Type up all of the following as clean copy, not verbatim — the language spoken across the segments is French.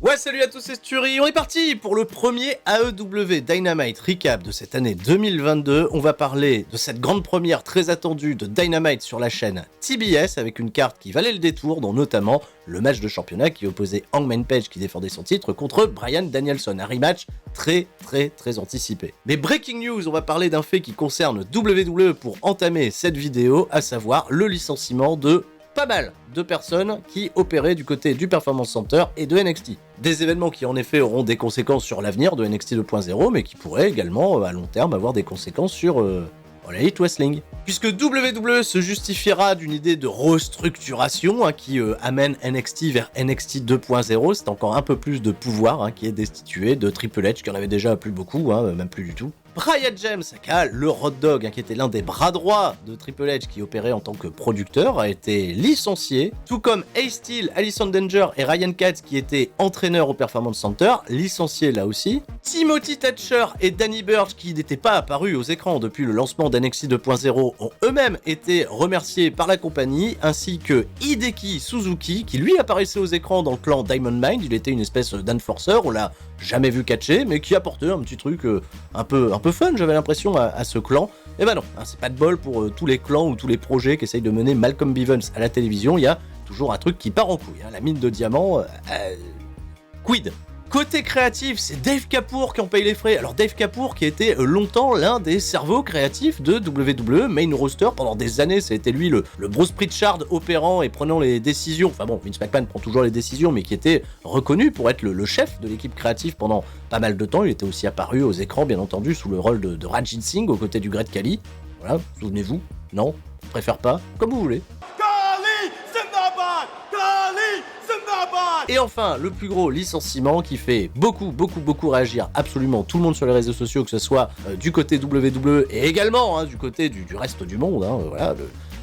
Ouais, salut à tous, c'est Sturi. On est parti pour le premier AEW Dynamite recap de cette année 2022. On va parler de cette grande première très attendue de Dynamite sur la chaîne TBS avec une carte qui valait le détour, dont notamment le match de championnat qui opposait Hangman Page qui défendait son titre contre Bryan Danielson. Un rematch très anticipé. Mais breaking news, on va parler d'un fait qui concerne WWE pour entamer cette vidéo, à savoir le licenciement de pas mal de personnes qui opéraient du côté du Performance Center et de NXT. Des événements qui en effet auront des conséquences sur l'avenir de NXT 2.0, mais qui pourraient également à long terme avoir des conséquences sur la Elite Wrestling. Puisque WWE se justifiera d'une idée de restructuration qui amène NXT vers NXT 2.0, c'est encore un peu plus de pouvoir qui est destitué de Triple H, qui en avait déjà plus beaucoup, même plus du tout. Brian James, aka le Road Dogg, qui était l'un des bras droits de Triple H qui opérait en tant que producteur, a été licencié, tout comme Ace Steel, Allison Danger et Ryan Katz qui étaient entraîneurs au Performance Center, licenciés là aussi. Timothy Thatcher et Danny Burch, qui n'étaient pas apparus aux écrans depuis le lancement d'NXT 2.0, ont eux-mêmes été remerciés par la compagnie, ainsi que Hideki Suzuki, qui lui apparaissait aux écrans dans le clan Diamond Mine. Il était une espèce d'enforcer, on l'a jamais vu catcher, mais qui apportait un petit truc un peu fun, j'avais l'impression, à ce clan. Et ben non, c'est pas de bol pour tous les clans ou tous les projets qu'essaye de mener Malcolm Bivens à la télévision, il y a toujours un truc qui part en couille, la mine de diamants, quid. Côté créatif, c'est Dave Kapoor qui en paye les frais. Alors Dave Kapoor qui a été longtemps l'un des cerveaux créatifs de WWE Main Roster. Pendant des années, c'était lui le Bruce Pritchard opérant et prenant les décisions. Enfin bon, Vince McMahon prend toujours les décisions, mais qui était reconnu pour être le chef de l'équipe créative pendant pas mal de temps. Il était aussi apparu aux écrans, bien entendu, sous le rôle de Rajin Singh aux côtés du Great Khali. Voilà, souvenez-vous? Non? Préfère pas? Comme vous voulez. Et enfin, le plus gros licenciement qui fait beaucoup réagir absolument tout le monde sur les réseaux sociaux, que ce soit du côté WWE et également du côté du reste du monde, voilà,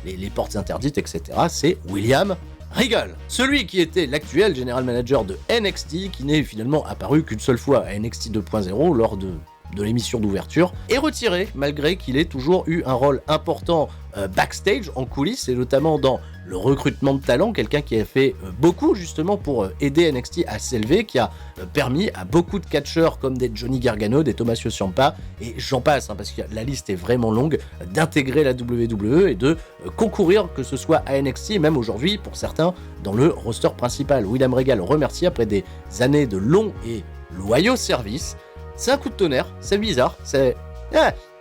les portes interdites, etc., c'est William Regal. Celui qui était l'actuel general manager de NXT, qui n'est finalement apparu qu'une seule fois à NXT 2.0 lors de l'émission d'ouverture, est retiré malgré qu'il ait toujours eu un rôle important backstage, en coulisses, et notamment dans le recrutement de talent, quelqu'un qui a fait beaucoup justement pour aider NXT à s'élever, qui a permis à beaucoup de catcheurs comme des Johnny Gargano, des Tommaso Ciampa, et j'en passe, parce que la liste est vraiment longue, d'intégrer la WWE et de concourir, que ce soit à NXT et même aujourd'hui pour certains dans le roster principal. William Regal remercie après des années de longs et loyaux services. C'est un coup de tonnerre, c'est bizarre, c'est...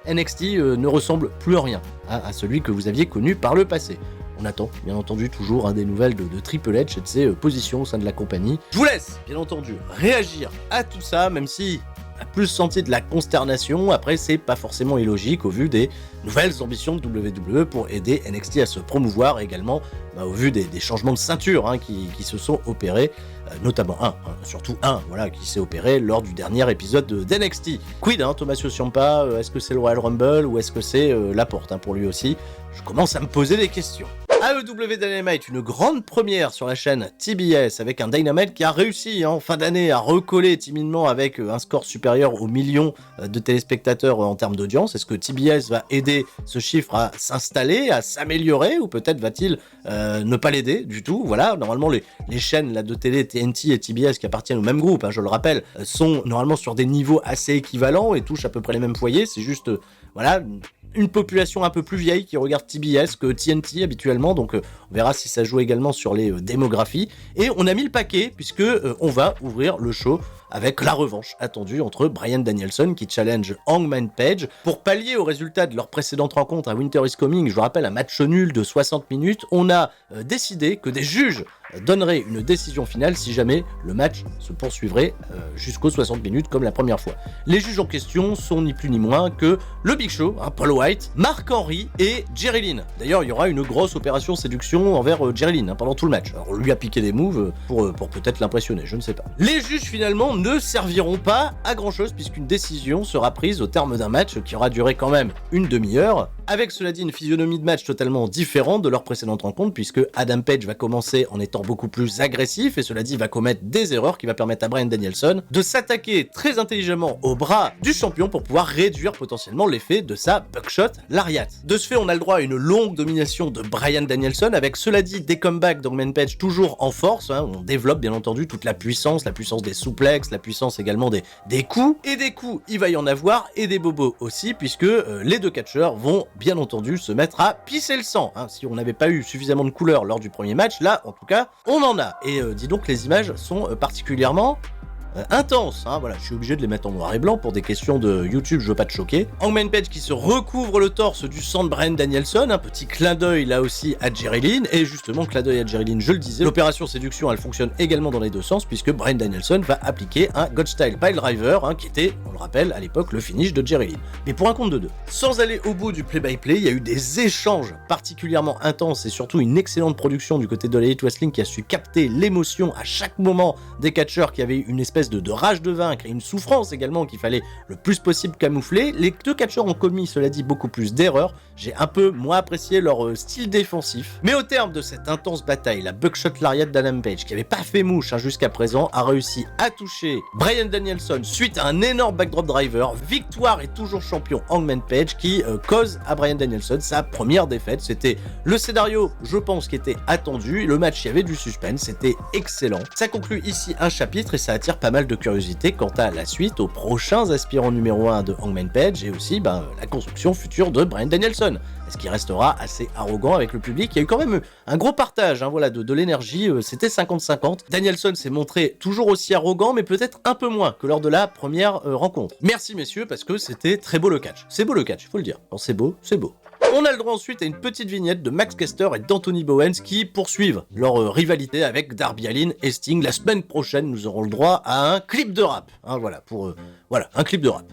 NXT ne ressemble plus en rien à celui que vous aviez connu par le passé. On attend, bien entendu, toujours des nouvelles de Triple H et de ses positions au sein de la compagnie. Je vous laisse, bien entendu, réagir à tout ça, même si on a plus senti de la consternation. Après, c'est pas forcément illogique au vu des nouvelles ambitions de WWE pour aider NXT à se promouvoir, également au vu des changements de ceinture qui se sont opérés, notamment surtout un qui s'est opéré lors du dernier épisode d'NXT. Quid, Tommaso Ciampa, est-ce que c'est le Royal Rumble ou est-ce que c'est la porte pour lui aussi? Je commence à me poser des questions. AEW Dynamite, une grande première sur la chaîne TBS avec un Dynamite qui a réussi en fin d'année à recoller timidement avec un score supérieur aux millions de téléspectateurs en termes d'audience. Est-ce que TBS va aider ce chiffre à s'installer, à s'améliorer, ou peut-être va-t-il ne pas l'aider du tout? Voilà, normalement les chaînes de télé TNT et TBS qui appartiennent au même groupe, je le rappelle, sont normalement sur des niveaux assez équivalents et touchent à peu près les mêmes foyers. C'est juste, une population un peu plus vieille qui regarde TBS que TNT habituellement, donc on verra si ça joue également sur les démographies. Et on a mis le paquet puisque on va ouvrir le show avec la revanche attendue entre Bryan Danielson qui challenge Hangman Page. Pour pallier au résultat de leur précédente rencontre à Winter is Coming, je vous rappelle un match nul de 60 minutes, on a décidé que des juges donneraient une décision finale si jamais le match se poursuivrait jusqu'aux 60 minutes comme la première fois. Les juges en question sont ni plus ni moins que le Big Show, Paul White, Mark Henry et Jerry Lynn. D'ailleurs, il y aura une grosse opération séduction envers Jerry Lynn pendant tout le match. Alors, on lui a piqué des moves pour peut-être l'impressionner, je ne sais pas. Les juges finalement ne serviront pas à grand chose puisqu'une décision sera prise au terme d'un match qui aura duré quand même une demi-heure. avec cela dit une physionomie de match totalement différente de leur précédente rencontre, puisque Adam Page va commencer en étant beaucoup plus agressif, et cela dit va commettre des erreurs qui va permettre à Bryan Danielson de s'attaquer très intelligemment au bras du champion pour pouvoir réduire potentiellement l'effet de sa buckshot lariat. De ce fait, on a le droit à une longue domination de Bryan Danielson, avec cela dit des comebacks d'Hangman Page toujours en force, hein, on développe bien entendu toute la puissance des souplexes, la puissance également des coups, et des coups il va y en avoir, et des bobos aussi, puisque les deux catcheurs vont bien entendu se mettre à pisser le sang, hein. Si on n'avait pas eu suffisamment de couleurs lors du premier match, là en tout cas on en a, et dis donc les images sont particulièrement intense, hein, voilà, je suis obligé de les mettre en noir et blanc pour des questions de YouTube, je veux pas te choquer. Hangman Page qui se recouvre le torse du sang de Bryan Danielson, un petit clin d'œil là aussi à Jerry Lynn, et justement clin d'œil à Jerry Lynn, je le disais, l'opération séduction elle fonctionne également dans les deux sens, puisque Bryan Danielson va appliquer un God Style Pile Driver, hein, qui était, on le rappelle, à l'époque le finish de Jerry Lynn, mais pour un compte de deux. Sans aller au bout du play-by-play, il y a eu des échanges particulièrement intenses, et surtout une excellente production du côté de l'Elite Wrestling qui a su capter l'émotion à chaque moment des catcheurs qui avaient une espèce de rage de vaincre et une souffrance également qu'il fallait le plus possible camoufler. Les deux catcheurs ont commis, cela dit, beaucoup plus d'erreurs. J'ai un peu moins apprécié leur style défensif. Mais au terme de cette intense bataille, la buckshot lariat d'Adam Page, qui avait pas fait mouche jusqu'à présent, a réussi à toucher Bryan Danielson suite à un énorme backdrop driver. Victoire et toujours champion Hangman Page qui cause à Bryan Danielson sa première défaite. C'était le scénario, je pense, qui était attendu. Le match, il y avait du suspense, c'était excellent. Ça conclut ici un chapitre et ça attire pas mal de curiosité quant à la suite, aux prochains aspirants numéro 1 de Hangman Page et aussi la construction future de Bryan Danielson. Est-ce qu'il restera assez arrogant avec le public? Il y a eu quand même un gros partage, hein, voilà, de l'énergie, c'était 50-50. Danielson s'est montré toujours aussi arrogant, mais peut-être un peu moins que lors de la première rencontre. Merci messieurs, parce que c'était très beau le catch. C'est beau le catch, il faut le dire. Quand c'est beau, c'est beau. On a le droit ensuite à une petite vignette de Max Caster et d'Anthony Bowens qui poursuivent leur rivalité avec Darby Allin et Sting. La semaine prochaine, nous aurons le droit à un clip de rap. Hein, voilà, voilà, un clip de rap.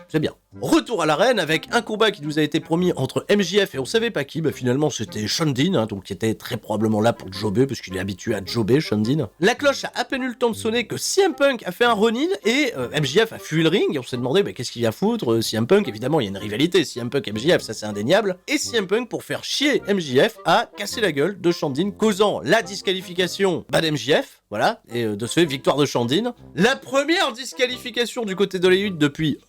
C'est bien. Retour à l'arène avec un combat qui nous a été promis entre MJF et on savait pas qui, finalement c'était Sean Dean, hein, donc qui était très probablement là pour jobber, parce qu'il est habitué à jobber, Sean Dean. La cloche a à peine eu le temps de sonner que CM Punk a fait un run-in et MJF a fui le ring, et on s'est demandé qu'est-ce qu'il vient foutre, CM Punk, évidemment il y a une rivalité, CM Punk MJF, ça c'est indéniable, et CM Punk pour faire chier MJF a cassé la gueule de Sean Dean, causant la disqualification d'MJF, voilà, et de ce fait, victoire de Sean Dean. La première disqualification du côté de la lutte depuis...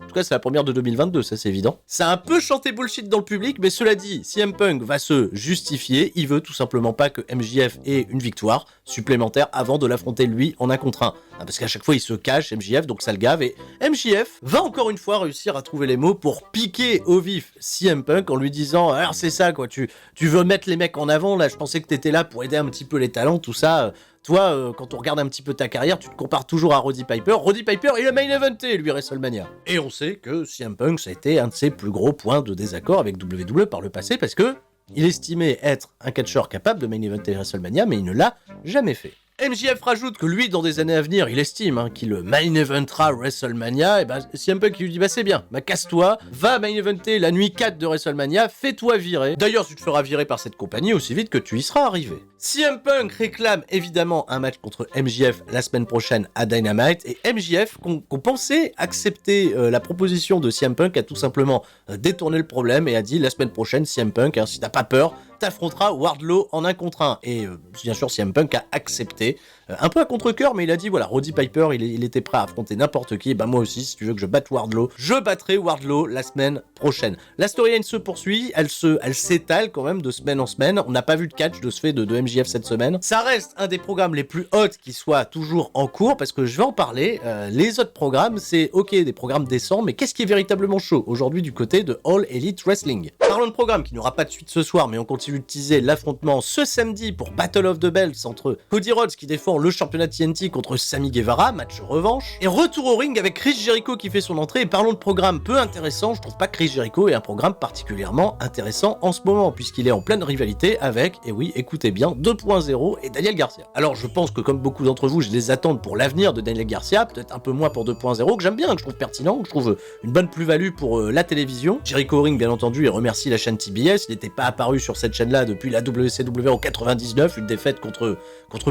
en tout cas, c'est la première de 2022, ça c'est évident. Ça a un peu chanté bullshit dans le public, mais cela dit, CM Punk va se justifier, il veut tout simplement pas que MJF ait une victoire supplémentaire avant de l'affronter lui en un contre un. Parce qu'à chaque fois, il se cache, MJF, donc ça le gave, et MJF va encore une fois réussir à trouver les mots pour piquer au vif CM Punk en lui disant « Alors c'est ça quoi, tu veux mettre les mecs en avant, là, je pensais que t'étais là pour aider un petit peu les talents, tout ça... Toi, quand on regarde un petit peu ta carrière, tu te compares toujours à Roddy Piper. Roddy Piper, il a main eventé, lui, WrestleMania. Et on sait que CM Punk, ça a été un de ses plus gros points de désaccord avec WWE par le passé, parce que il estimait être un catcheur capable de main eventer WrestleMania, mais il ne l'a jamais fait. MJF rajoute que lui, dans des années à venir, il estime qu'il main eventera WrestleMania, et CM Punk il lui dit c'est bien, casse-toi, va main eventer la nuit 4 de WrestleMania, fais-toi virer. D'ailleurs, tu te feras virer par cette compagnie aussi vite que tu y seras arrivé. CM Punk réclame évidemment un match contre MJF la semaine prochaine à Dynamite, et MJF, qu'on pensait accepter la proposition de CM Punk, a tout simplement détourné le problème et a dit la semaine prochaine, CM Punk, si t'as pas peur, t'affronteras Wardlow en 1 contre 1. Et bien sûr, CM Punk a accepté, un peu à contre-cœur, mais il a dit voilà, Roddy Piper, il était prêt à affronter n'importe qui, et moi aussi, si tu veux que je batte Wardlow, je battrai Wardlow la semaine prochaine. La storyline se poursuit, elle s'étale quand même de semaine en semaine. On n'a pas vu de catch de ce fait de MJF cette semaine. Ça reste un des programmes les plus hot qui soit toujours en cours, parce que je vais en parler. Les autres programmes, c'est ok, des programmes décents, mais qu'est-ce qui est véritablement chaud aujourd'hui du côté de All Elite Wrestling? Parlons de programme qui n'aura pas de suite ce soir, mais on continue de teaser l'affrontement ce samedi pour Battle of the Belts entre Cody Rhodes qui défend le championnat TNT contre Sammy Guevara, match revanche, et retour au ring avec Chris Jericho qui fait son entrée. Et parlons de programme peu intéressant, je trouve pas que Chris Jericho est un programme particulièrement intéressant en ce moment, puisqu'il est en pleine rivalité avec, et oui, écoutez bien, 2.0 et Daniel Garcia. Alors je pense que comme beaucoup d'entre vous, je les attends pour l'avenir de Daniel Garcia, peut-être un peu moins pour 2.0, que j'aime bien, que je trouve pertinent, que je trouve une bonne plus-value pour la télévision. Jericho Ring, bien entendu, et remercie la chaîne TBS, il n'était pas apparu sur cette chaîne-là depuis la WCW en 99, une défaite contre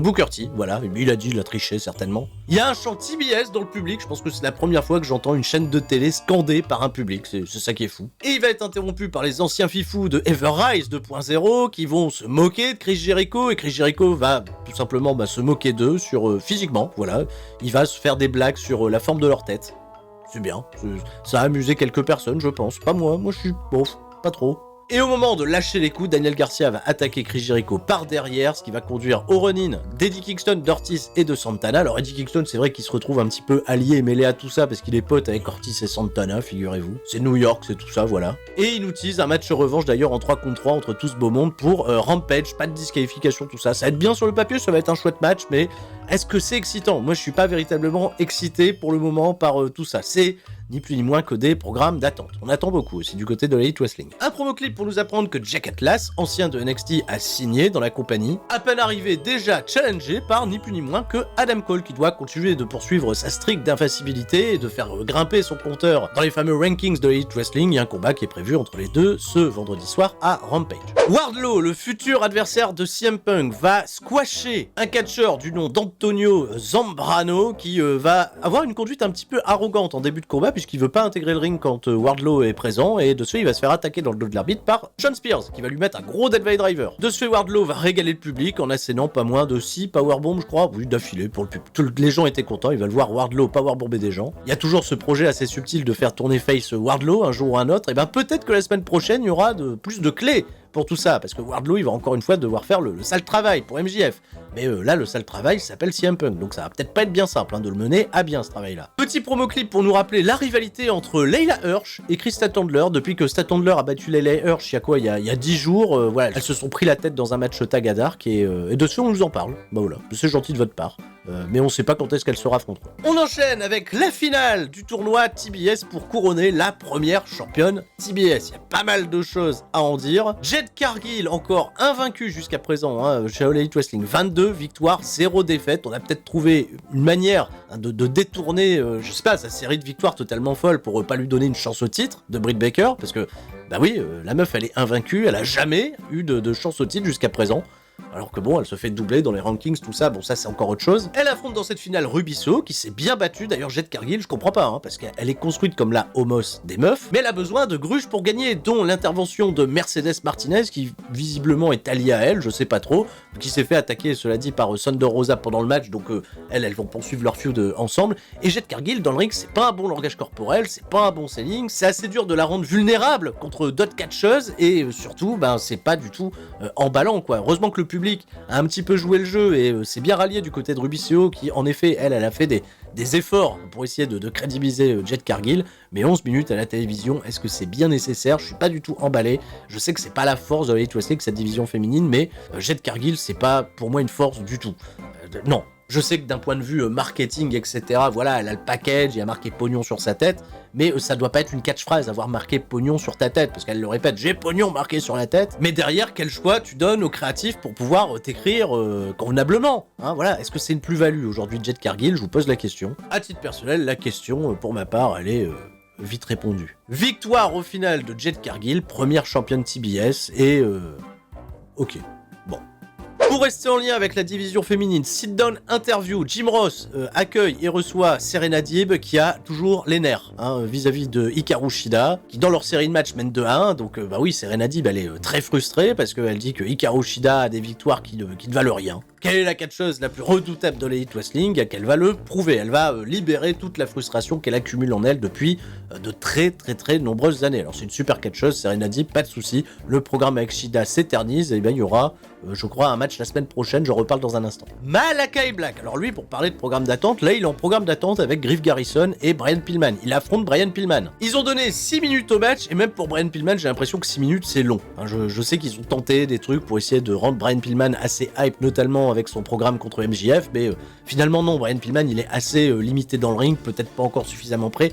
Booker T, voilà, voilà, il a dit, il a triché certainement. Il y a un chant TBS dans le public, je pense que c'est la première fois que j'entends une chaîne de télé scandée par un public, c'est ça qui est fou. Et il va être interrompu par les anciens fifous de Everrise 2.0 qui vont se moquer de Chris Jericho, et Chris Jericho va tout simplement se moquer d'eux sur physiquement, voilà, il va se faire des blagues sur la forme de leur tête. C'est bien, ça a amusé quelques personnes je pense, pas moi je suis bof, pas trop. Et au moment de lâcher les coups, Daniel Garcia va attaquer Chris Jericho par derrière, ce qui va conduire au run-in d'Eddie Kingston, d'Ortiz et de Santana. Alors Eddie Kingston, c'est vrai qu'il se retrouve un petit peu allié et mêlé à tout ça, parce qu'il est pote avec Ortiz et Santana, figurez-vous. C'est New York, c'est tout ça, voilà. Et il nous tease un match revanche d'ailleurs en 3 contre 3 entre tout ce beau monde pour Rampage, pas de disqualification, tout ça. Ça va être bien sur le papier, ça va être un chouette match, mais est-ce que c'est excitant? Moi je suis pas véritablement excité pour le moment par tout ça. C'est ni plus ni moins que des programmes d'attente. On attend beaucoup aussi du côté de l'Elite Wrestling. Un promo clip pour nous apprendre que Jack Atlas, ancien de NXT, a signé dans la compagnie, à peine arrivé déjà challengé par ni plus ni moins que Adam Cole, qui doit continuer de poursuivre sa streak d'invincibilité et de faire grimper son compteur dans les fameux rankings de l'Elite Wrestling. Il y a un combat qui est prévu entre les deux ce vendredi soir à Rampage. Wardlow, le futur adversaire de CM Punk, va squasher un catcheur du nom d'Antonio Zambrano qui va avoir une conduite un petit peu arrogante en début de combat, puisqu'il veut pas intégrer le ring quand Wardlow est présent, et de ce fait il va se faire attaquer dans le dos de l'arbitre par Shawn Spears, qui va lui mettre un gros Deadeye Driver. De ce fait Wardlow va régaler le public en assénant pas moins de 6 powerbombs, je crois, oui, d'affilée pour le public. Les gens étaient contents, ils veulent voir Wardlow powerbomber des gens. Il y a toujours ce projet assez subtil de faire tourner face Wardlow un jour ou un autre, et ben peut-être que la semaine prochaine il y aura plus de clés pour tout ça, parce que Wardlow il va encore une fois devoir faire le sale travail pour MJF. Mais là, le sale travail s'appelle CM Punk, donc ça va peut-être pas être bien simple de le mener à bien ce travail-là. Petit promo clip pour nous rappeler la rivalité entre Layla Hirsch et Chris Statlander, depuis que Statlander a battu Layla Hirsch il y a 10 jours, voilà, elles se sont pris la tête dans un match tag à Dark, et de ce on nous en parle. Bah voilà, c'est gentil de votre part. Mais on sait pas quand est-ce qu'elles se affronteront. On enchaîne avec la finale du tournoi TBS pour couronner la première championne TBS. Il y a pas mal de choses à en dire. Jade Cargill, encore invaincu jusqu'à présent, chez All Elite Wrestling, 22 victoires, 0 défaites. On a peut-être trouvé une manière de détourner, je sais pas, sa série de victoires totalement folle pour pas lui donner une chance au titre de Britt Baker, parce que, bah oui, la meuf elle est invaincue, elle a jamais eu de chance au titre jusqu'à présent. Alors que bon, elle se fait doubler dans les rankings, tout ça, bon ça c'est encore autre chose. Elle affronte dans cette finale Rubisso, qui s'est bien battue, d'ailleurs Jade Cargill, je comprends pas, parce qu'elle est construite comme la homos des meufs, mais elle a besoin de gruges pour gagner, dont l'intervention de Mercedes Martinez, qui visiblement est alliée à elle, je sais pas trop, qui s'est fait attaquer, cela dit, par Thunder Rosa pendant le match, donc elles vont poursuivre leur feud ensemble, et Jade Cargill, dans le ring, c'est pas un bon langage corporel, c'est pas un bon selling, c'est assez dur de la rendre vulnérable contre d'autres catcheuses, et surtout, c'est pas du tout emballant, quoi. Heureusement que le public a un petit peu joué le jeu et c'est bien rallié du côté de Rubisso qui en effet elle a fait des efforts pour essayer de crédibiliser Jade Cargill, mais 11 minutes à la télévision, est-ce que c'est bien nécessaire? Je suis pas du tout emballé, je sais que c'est pas la force de l'Elite Wrestling cette division féminine, mais Jade Cargill c'est pas pour moi une force du tout, non. Je sais que d'un point de vue marketing, etc., voilà, elle a le package, il y a marqué pognon sur sa tête, mais ça doit pas être une catchphrase, avoir marqué pognon sur ta tête, parce qu'elle le répète, j'ai pognon marqué sur la tête, mais derrière, quel choix tu donnes aux créatifs pour pouvoir t'écrire convenablement, voilà, est-ce que c'est une plus-value aujourd'hui de Jade Cargill? Je vous pose la question. À titre personnel, la question, pour ma part, elle est vite répondue. Victoire au final de Jade Cargill, première championne TBS, et ok. Pour rester en lien avec la division féminine, Sit Down Interview, Jim Ross accueille et reçoit Serena Deeb qui a toujours les nerfs vis-à-vis de Hikaru Shida, qui dans leur série de matchs mène 2-1, donc bah oui, Serena Deeb elle est très frustrée parce qu'elle dit que Hikaru Shida a des victoires qui ne valent rien. Quelle est la catcheuse la plus redoutable de l'Elite Wrestling? Qu'elle va le prouver, elle va libérer toute la frustration qu'elle accumule en elle depuis de très nombreuses années. Alors c'est une super catcheuse, Serena Deeb, pas de souci. Le programme avec Shida s'éternise, et bien il y aura, je crois, un match la semaine prochaine, j'en reparle dans un instant. Malakai Black, alors lui, pour parler de programme d'attente, là il est en programme d'attente avec Griff Garrison et Brian Pillman. Il affronte Brian Pillman. Ils ont donné 6 minutes au match, et même pour Brian Pillman, j'ai l'impression que 6 minutes c'est long. Je sais qu'ils ont tenté des trucs pour essayer de rendre Brian Pillman assez hype, notamment avec son programme contre MJF, mais finalement non, Brian Pillman il est assez limité dans le ring, peut-être pas encore suffisamment prêt,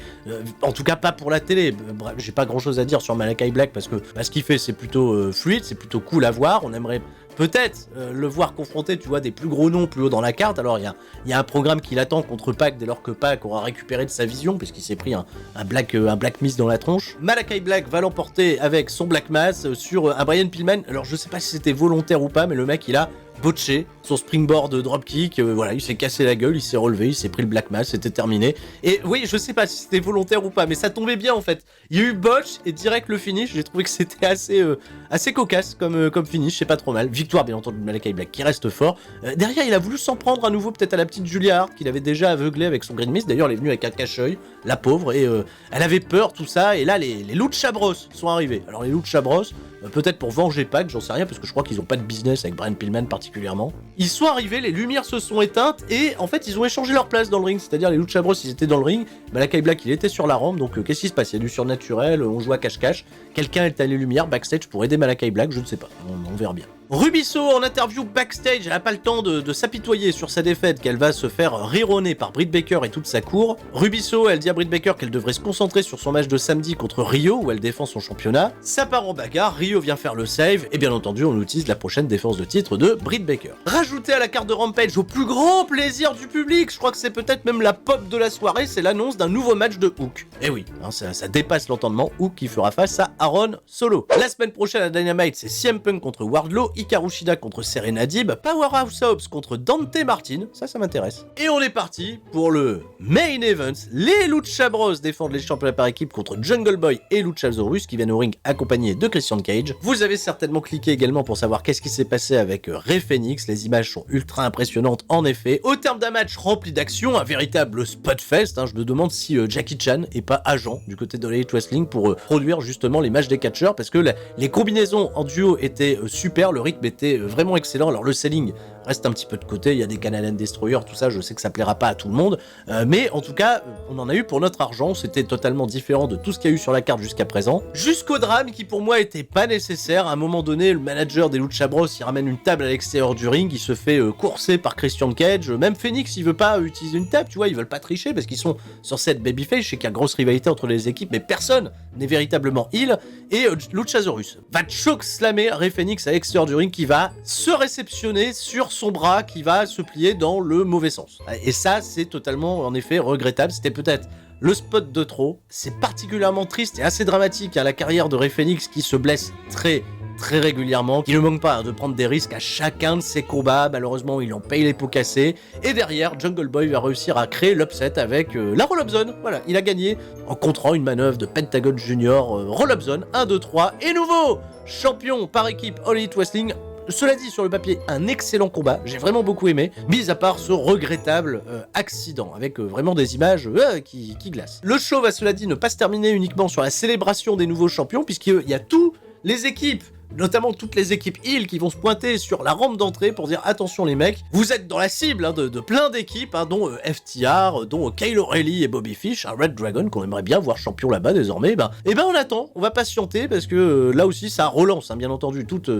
en tout cas pas pour la télé. J'ai pas grand chose à dire sur Malakai Black parce que ce qu'il fait c'est plutôt fluide, c'est plutôt cool à voir, on aimerait peut-être le voir confronter, tu vois, des plus gros noms plus haut dans la carte. Alors il y a un programme qui l'attend contre Pac dès lors que Pac aura récupéré de sa vision, puisqu'il s'est pris un Black Miss dans la tronche. Malakai Black va l'emporter avec son Black Mass sur un Brian Pillman. Alors je sais pas si c'était volontaire ou pas, mais le mec il a botché son springboard dropkick, voilà, il s'est cassé la gueule, il s'est relevé, il s'est pris le black mass, c'était terminé. Et oui, je sais pas si c'était volontaire ou pas, mais ça tombait bien en fait. Il y a eu botch et direct le finish, j'ai trouvé que c'était assez cocasse comme finish, c'est pas trop mal. Victoire bien entendu de Malakai Black qui reste fort. Derrière, il a voulu s'en prendre à nouveau peut-être à la petite Julia Hart qu'il avait déjà aveuglé avec son Green Mist. D'ailleurs, elle est venue avec un cache-œil, la pauvre, et elle avait peur, tout ça. Et là, les Lucha Bros sont arrivés. Alors les Lucha Bros, peut-être pour venger Pac, j'en sais rien, parce que je crois qu'ils ont pas de business avec Brian Pillman particulièrement. Ils sont arrivés, les lumières se sont éteintes, et en fait, ils ont échangé leur place dans le ring. C'est-à-dire, les Lucha Bros, ils étaient dans le ring, Malakai Black, il était sur la rampe, donc qu'est-ce qui se passe? Il y a du surnaturel, on joue à cache-cache. Quelqu'un éteint les lumières backstage pour aider Malakai Black, je ne sais pas, on verra bien. Rubisso en interview backstage, elle n'a pas le temps de s'apitoyer sur sa défaite qu'elle va se faire rironner par Britt Baker et toute sa cour. Rubisso, elle dit à Britt Baker qu'elle devrait se concentrer sur son match de samedi contre Rio où elle défend son championnat. Ça part en bagarre, Rio vient faire le save et bien entendu on utilise la prochaine défense de titre de Britt Baker. Rajouté à la carte de Rampage au plus grand plaisir du public, je crois que c'est peut-être même la pop de la soirée, c'est l'annonce d'un nouveau match de Hook. Et oui, hein, ça dépasse l'entendement, Hook qui fera face à Aaron Solo. La semaine prochaine à Dynamite, c'est CM Punk contre Wardlow, Hikaru Shida contre Serena Deeb, Powerhouse Hobbs contre Dante Martin, ça m'intéresse. Et on est parti pour le main event, les Lucha Bros défendent les championnats par équipe contre Jungle Boy et Luchasaurus qui viennent au ring accompagnés de Christian Cage. Vous avez certainement cliqué également pour savoir qu'est-ce qui s'est passé avec Rey Fenix, les images sont ultra impressionnantes en effet. Au terme d'un match rempli d'action, un véritable spot fest, hein, je me demande si Jackie Chan est pas agent du côté de l'Elite Wrestling pour produire justement les matchs des catcheurs parce que les combinaisons en duo étaient super, le rythme était vraiment excellent. Alors le selling reste un petit peu de côté, il y a des Canadian Destroyer, tout ça, je sais que ça plaira pas à tout le monde, mais en tout cas, on en a eu pour notre argent, c'était totalement différent de tout ce qu'il y a eu sur la carte jusqu'à présent, jusqu'au drame qui pour moi était pas nécessaire. À un moment donné, le manager des Lucha Bros, il ramène une table à l'extérieur du ring, il se fait courser par Christian Cage, même Phoenix, il veut pas utiliser une table, tu vois, ils veulent pas tricher parce qu'ils sont sur cette babyface, je sais qu'il y a grosse rivalité entre les équipes, mais personne n'est véritablement heal, et Luchasaurus va choke-slammer Rey Fenix à l'extérieur du ring qui va se réceptionner sur son bras qui va se plier dans le mauvais sens. Et ça, c'est totalement, en effet, regrettable. C'était peut-être le spot de trop. C'est particulièrement triste et assez dramatique à la carrière de Rey Fenix qui se blesse très régulièrement, qui ne manque pas de prendre des risques à chacun de ses combats. Malheureusement, il en paye les pots cassés. Et derrière, Jungle Boy va réussir à créer l'upset avec la roll-up zone. Voilà, il a gagné en contrant une manœuvre de Pentagon Junior roll-up zone 1, 2, 3. Et nouveau champion par équipe All Elite Wrestling. Cela dit, sur le papier, un excellent combat, j'ai vraiment beaucoup aimé, mis à part ce regrettable accident, avec vraiment des images qui glacent. Le show va, cela dit, ne pas se terminer uniquement sur la célébration des nouveaux champions, puisqu'il y a tous les équipes, notamment toutes les équipes heal qui vont se pointer sur la rampe d'entrée pour dire attention les mecs, vous êtes dans la cible de plein d'équipes, dont FTR, dont Kyle O'Reilly et Bobby Fish, un Red Dragon qu'on aimerait bien voir champion là-bas désormais. Et ben on attend, on va patienter parce que là aussi ça relance bien entendu toute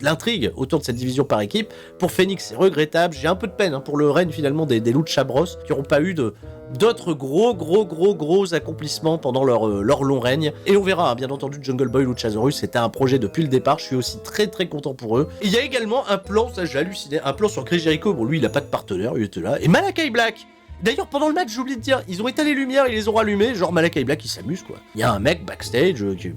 l'intrigue autour de cette division par équipe. Pour Phoenix c'est regrettable, j'ai un peu de peine pour le règne finalement des Lucha Bros qui n'auront pas eu d'autres gros accomplissements pendant leur long règne. Et on verra, bien entendu, Jungle Boy Luchasaurus, c'était un projet depuis le départ, je suis aussi très content pour eux. Et il y a également un plan, ça j'ai halluciné, un plan sur Chris Jericho, bon lui il a pas de partenaire, il était là, et Malakai Black. D'ailleurs, pendant le match, j'ai oublié de dire, ils ont éteint les lumières, ils les ont rallumées, genre Malakai Black il s'amuse quoi. Il y a un mec backstage qui...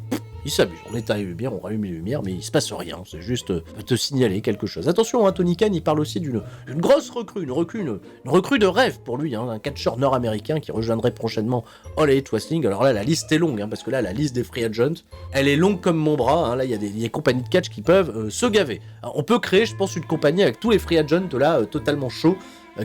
il s'amuse, on éteint les lumières, on rallume les lumières, mais il se passe rien, c'est juste te signaler quelque chose. Attention, Tony Khan, il parle aussi d'une grosse recrue, une recrue de rêve pour lui, un catcheur nord-américain qui rejoindrait prochainement All Elite Wrestling. Alors là, la liste est longue, parce que là, la liste des free agents, elle est longue comme mon bras, là, il y a des compagnies de catch qui peuvent se gaver. Alors, on peut créer, je pense, une compagnie avec tous les free agents, là, totalement chauds,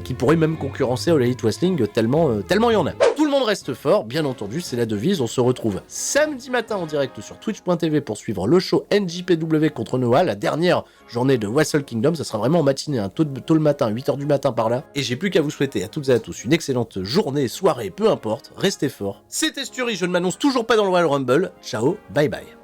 qui pourrait même concurrencer All Elite Wrestling tellement il y en a. Tout le monde reste fort, bien entendu, c'est la devise. On se retrouve samedi matin en direct sur twitch.tv pour suivre le show NJPW contre Noah, la dernière journée de Wrestle Kingdom. Ça sera vraiment en matinée, tôt le matin, 8h du matin par là. Et j'ai plus qu'à vous souhaiter à toutes et à tous une excellente journée, soirée, peu importe, restez forts. C'était Sturi, je ne m'annonce toujours pas dans le Royal Rumble. Ciao, bye bye.